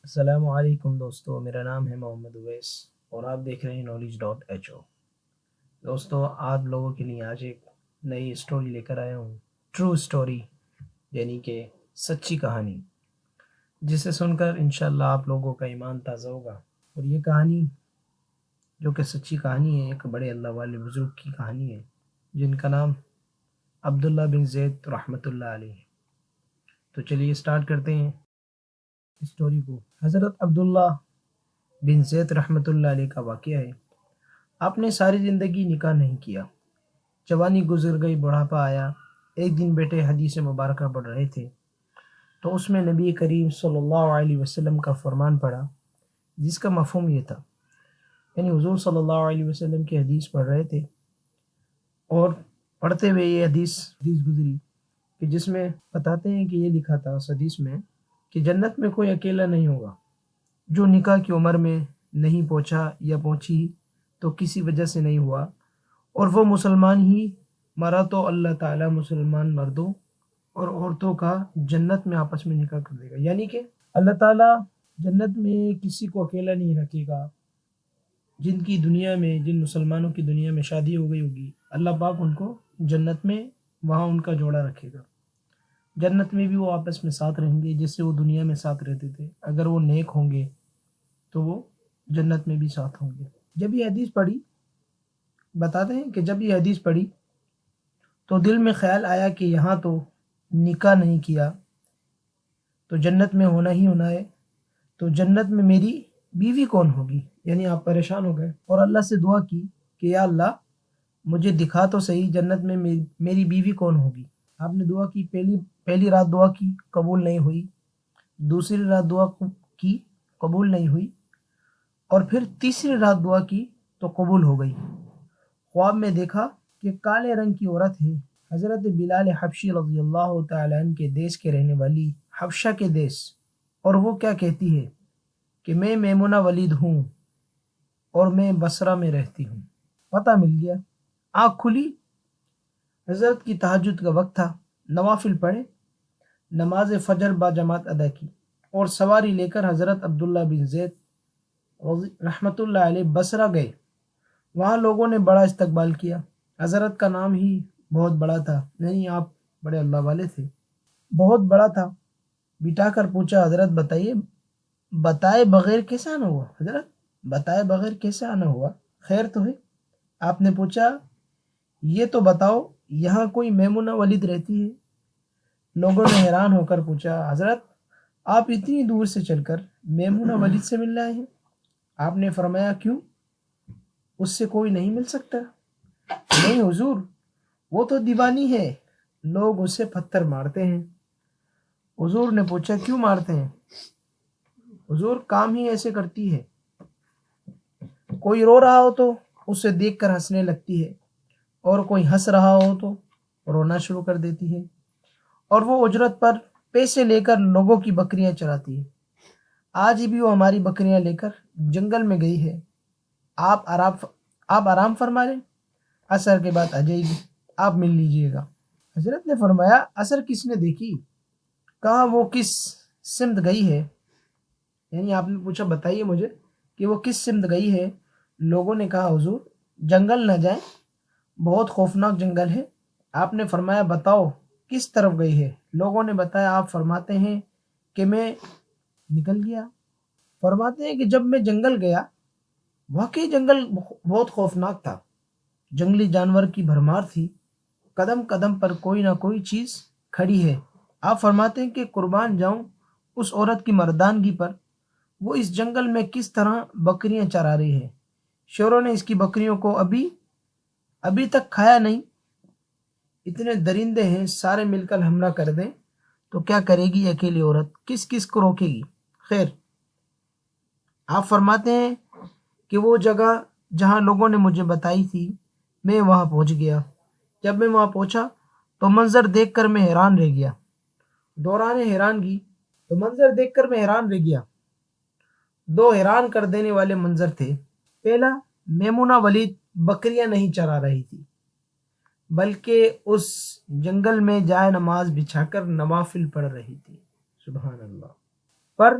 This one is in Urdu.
السلام علیکم دوستو، میرا نام ہے محمد اویس اور آپ دیکھ رہے ہیں knowledge.ho۔ دوستو، آپ لوگوں کے لیے آج ایک نئی اسٹوری لے کر آیا ہوں، ٹرو اسٹوری، یعنی کہ سچی کہانی، جسے سن کر انشاءاللہ آپ لوگوں کا ایمان تازہ ہوگا۔ اور یہ کہانی جو کہ سچی کہانی ہے، ایک بڑے اللہ والے بزرگ کی کہانی ہے جن کا نام عبداللہ بن زید رحمۃ اللہ علیہ ہے۔ تو چلیے اسٹارٹ کرتے ہیں اسٹوری کو۔ حضرت عبداللہ بن زید رحمۃ اللہ علیہ کا واقعہ ہے۔ آپ نے ساری زندگی نکاح نہیں کیا، جوانی گزر گئی، بڑھاپا آیا۔ ایک دن بیٹے حدیث مبارکہ پڑھ رہے تھے تو اس میں نبی کریم صلی اللہ علیہ وسلم کا فرمان پڑھا، جس کا مفہوم یہ تھا، یعنی حضور صلی اللہ علیہ وسلم کی حدیث پڑھ رہے تھے اور پڑھتے ہوئے یہ حدیث گزری کہ جس میں بتاتے ہیں کہ یہ لکھا تھا اس حدیث میں کہ جنت میں کوئی اکیلا نہیں ہوگا جو نکاح کی عمر میں نہیں پہنچا یا پہنچی تو کسی وجہ سے نہیں ہوا، اور وہ مسلمان ہی مرا تو اللہ تعالیٰ مسلمان مردوں اور عورتوں کا جنت میں آپس میں نکاح کر دے گا، یعنی کہ اللہ تعالیٰ جنت میں کسی کو اکیلا نہیں رکھے گا۔ جن مسلمانوں کی دنیا میں شادی ہو گئی ہوگی، اللہ پاک ان کو جنت میں وہاں ان کا جوڑا رکھے گا۔ جنت میں بھی وہ آپس میں ساتھ رہیں گے جس سے وہ دنیا میں ساتھ رہتے تھے۔ اگر وہ نیک ہوں گے تو وہ جنت میں بھی ساتھ ہوں گے۔ جب یہ حدیث پڑھی، بتاتے ہیں کہ جب یہ حدیث پڑھی تو دل میں خیال آیا کہ یہاں تو نکاح نہیں کیا تو جنت میں ہونا ہی ہونا ہے، تو جنت میں میری بیوی کون ہوگی؟ یعنی آپ پریشان ہو گئے اور اللہ سے دعا کی کہ یا اللہ مجھے دکھا تو صحیح جنت میں میری بیوی کون ہوگی۔ آپ نے دعا کی، پہلی رات دعا کی، قبول نہیں ہوئی، دوسری رات دعا کی، قبول نہیں ہوئی، اور پھر تیسری رات دعا کی تو قبول ہو گئی۔ خواب میں دیکھا کہ کالے رنگ کی عورت ہے، حضرت بلال حبشی رضی اللہ تعالیٰ عنہ کے دیش کے رہنے والی، حبشہ کے دیش، اور وہ کیا کہتی ہے کہ میں میمونہ ولید ہوں اور میں بصرہ میں رہتی ہوں۔ پتہ مل گیا۔ آنکھ کھلی، حضرت کی تہجد کا وقت تھا، نوافل پڑھے، نماز فجر با جماعت ادا کی اور سواری لے کر حضرت عبداللہ بن زید رحمۃ اللہ علیہ بصرہ گئے۔ وہاں لوگوں نے بڑا استقبال کیا۔ حضرت کا نام ہی بہت بڑا تھا، یعنی آپ بڑے اللہ والے تھے، بہت بڑا تھا۔ بٹھا کر پوچھا، حضرت بتائے بغیر کیسے آنا ہوا؟ حضرت بتائے بغیر کیسے آنا ہوا؟ خیر تو ہے؟ آپ نے پوچھا یہ تو بتاؤ یہاں کوئی میمونہ ولید رہتی ہے؟ لوگوں نے حیران ہو کر پوچھا، حضرت آپ اتنی دور سے چل کر میمونہ ولید سے مل رہے ہیں؟ آپ نے فرمایا کیوں، اس سے کوئی نہیں مل سکتا؟ نہیں حضور، وہ تو دیوانی ہے، لوگ اسے پتھر مارتے ہیں۔ حضور نے پوچھا کیوں مارتے ہیں؟ حضور کام ہی ایسے کرتی ہے، کوئی رو رہا ہو تو اسے دیکھ کر ہنسنے لگتی ہے، اور کوئی ہنس رہا ہو تو رونا شروع کر دیتی ہے، اور وہ اجرت پر پیسے لے کر لوگوں کی بکریاں چراتی ہے۔ آج بھی وہ ہماری بکریاں لے کر جنگل میں گئی ہے، آپ آرام فرما لیں، عصر کے بعد آ جائے گی، آپ مل لیجئے گا۔ حضرت نے فرمایا عصر کس نے دیکھی؟ کہا وہ کس سمت گئی ہے؟ یعنی آپ نے پوچھا بتائیے مجھے کہ وہ کس سمت گئی ہے؟ لوگوں نے کہا حضور جنگل نہ جائیں، بہت خوفناک جنگل ہے۔ آپ نے فرمایا بتاؤ کس طرف گئی ہے؟ لوگوں نے بتایا، آپ فرماتے ہیں کہ میں نکل گیا۔ فرماتے ہیں کہ جب میں جنگل گیا، واقعی جنگل بہت خوفناک تھا، جنگلی جانور کی بھرمار تھی، قدم قدم پر کوئی نہ کوئی چیز کھڑی ہے۔ آپ فرماتے ہیں کہ قربان جاؤں اس عورت کی مردانگی پر، وہ اس جنگل میں کس طرح بکریاں چرا رہی ہے، شیروں نے اس کی بکریوں کو ابھی تک کھایا نہیں، اتنے درندے ہیں، سارے مل کر حملہ کر دیں تو کیا کرے گی اکیلی عورت، کس کو روکے گی؟ خیر، آپ فرماتے ہیں کہ وہ جگہ جہاں لوگوں نے مجھے بتائی تھی میں وہاں پہنچ گیا۔ جب میں وہاں پہنچا تو منظر دیکھ کر میں حیران رہ گیا۔ دوران حیرانگی، تو منظر دیکھ کر میں حیران رہ گیا۔ دو حیران کر دینے والے منظر تھے۔ پہلا، میمونہ ولید بکریاں نہیں چرا رہی تھی بلکہ اس جنگل میں جائے نماز بچھا کر نوافل پڑھ رہی تھی، سبحان اللہ۔ پر